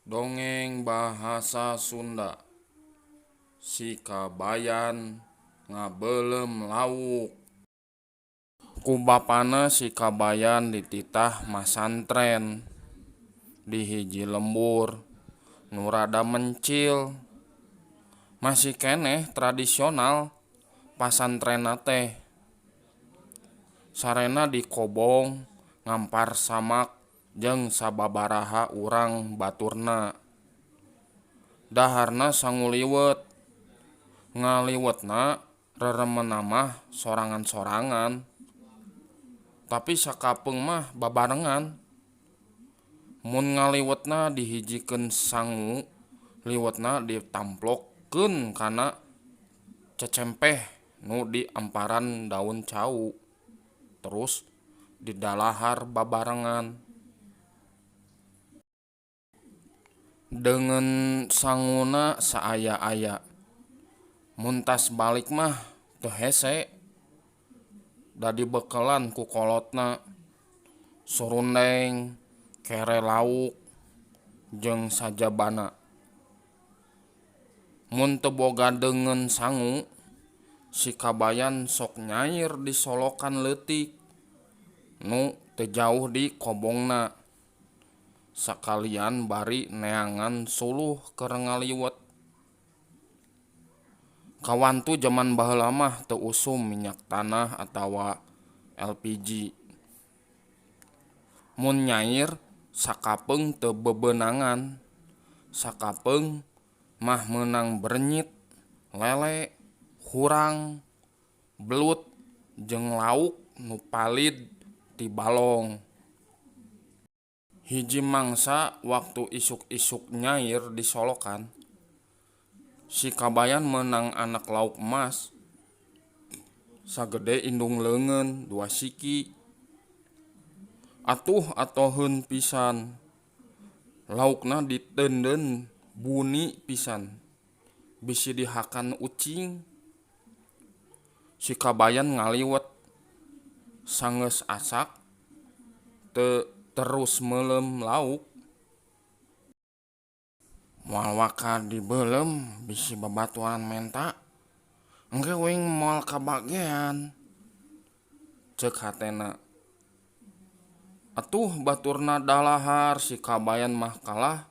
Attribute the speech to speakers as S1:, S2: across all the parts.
S1: Dongeng bahasa Sunda. Si Kabayan ngabeulem lauk. Ku bapana si Kabayan dititah masantren di hiji lembur nu rada mencil. Masih keneh tradisional pasantrenna teh. Sarena di kobong ngampar samak jeung sababaraha urang baturna. Daharna sanguliwet. Ngaliwetna reremenna mah sorangan-sorangan. Tapi sakapeung mah babarengan. Mun ngaliwetna dihijikeun sangu, liwetna ditamplokeun kana cecempeh nu di amparan daun cau. Terus didalahar babarengan. Dengan sanguna saaya-aya. Mun tas balik mah teu hese. Da dibekelan ku kolotna. Surundeng, kere lauk, jeung sajabana. Mun teu boga deungeun sangu, si Kabayan sok nyair di solokan leutik nu teu jauh di kobongna. Sakalian bari neangan suluh keur ngaliwet. Kawantu jaman baheula mah teu usum minyak tanah atawa LPG. Mun nyair sakapeung teu bebeunangan. Sakapeung mah meunang bernyit, lele, hurang, belut, jeung lauk nu palid ti balong. Hiji mangsa waktu isuk-isuk nyair di solokan, si Kabayan meunang anak lauk emas sagede indung leungeun 2 siki. Atuh atoheun pisan. Laukna diteundeun buni pisan. Bisi dihakan ucing. Si Kabayan ngaliwet. Sanggeus asak teu terus meulem lauk. Moal waka dibeulem bisi babaturan menta. Engke wing moal kabagean. Ceuk hatena. Atuh baturna dalahar si Kabayan mah kalah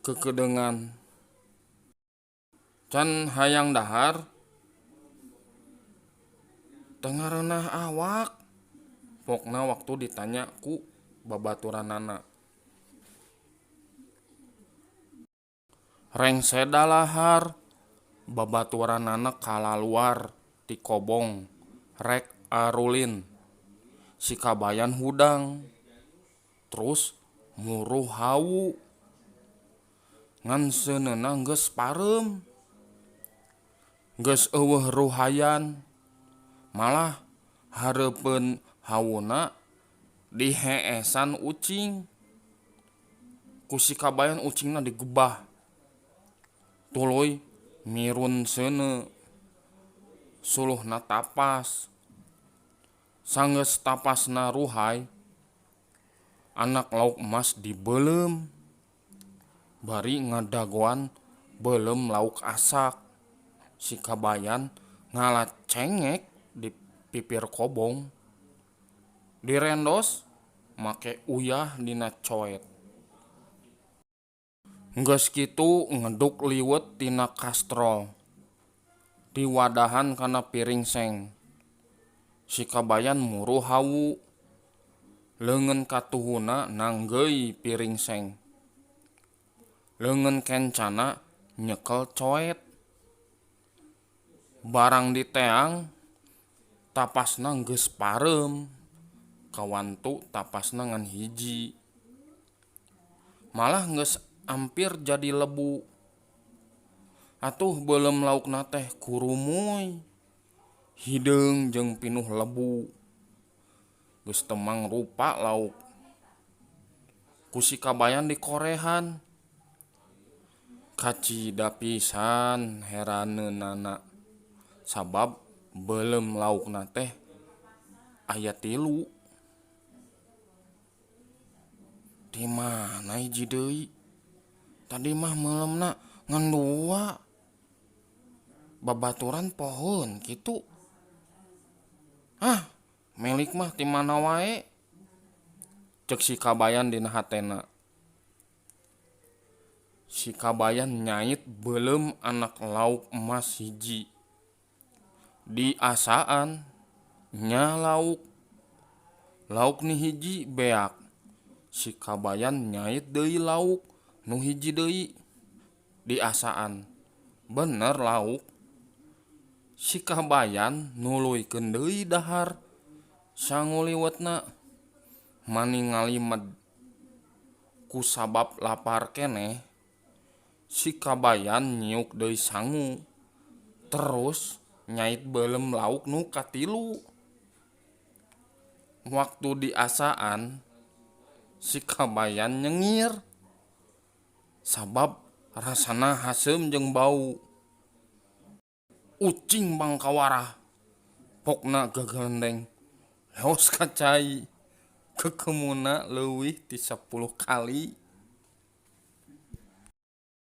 S1: kekeudeungan. Can hayang dahar teu ngareunah awak. Pokna waktu ditanya ku babaturanana. Rengse dalahar babaturanana kalaluar ti kobong rek arulin. Si Kabayan hudang. Terus muruh hawu. Ngan seuneuna geus pareum. Geus eueuh ruhayan. Malah hareupeun hawuna diheesan ucing. Ku si Kabayan ucingna digebah. Tuluy mirun seuneu. Suluhna tapas. Sanggeus tapasna ruhay, anak lauk emas dibeulem. Bari ngadagoan beulem lauk asak. Si Kabayan ngalacengek di pipir kobong. Direndos make uyah dina coet. Geus kitu ngeduk liwet tina kastrol. Diwadahan kana piring seng. Si Kabayan muruh hawu. Leungeun katuhuna nanggeuy piring seng. Leungeun kencana nyekel coet. Barang diteang tapasna geus pareum. Kawantu tapasna ngan hiji. Malah geus ampir jadi lebu. Atuh beulem laukna teh kurumuy. Hideung jeung pinuh lebu. Geus teu mangrupa lauk. Ku si Kabayan dikorehan. Kacida pisan heraneunana. Sabab beulem laukna teh aya 3. Di mana hiji deui? tadi mah malemna ngan dua babaturan pohon gitu. Melik mah ti mana wae, cek si Kabayan dina hatena. Si Kabayan nyait belum anak lauk emas hiji. Di asaan nya lauk ni hiji beak. Si Kabayan nyait deui lauk nu hiji deui di asaan. Bener lauk. Si Kabayan nuluykeun deui dahar sanguliwatna maningali ku sabab lapar keneh. Si Kabayan nyiuk deui sangu terus nyait beuleum lauk nu katilu. Waktu di asaan si Kabayan nyengir sabab rasana haseum jeung bau. Ucing bangkawarah pokna gagelendeng leos ka cai kekemuna leuwih ti 10 kali.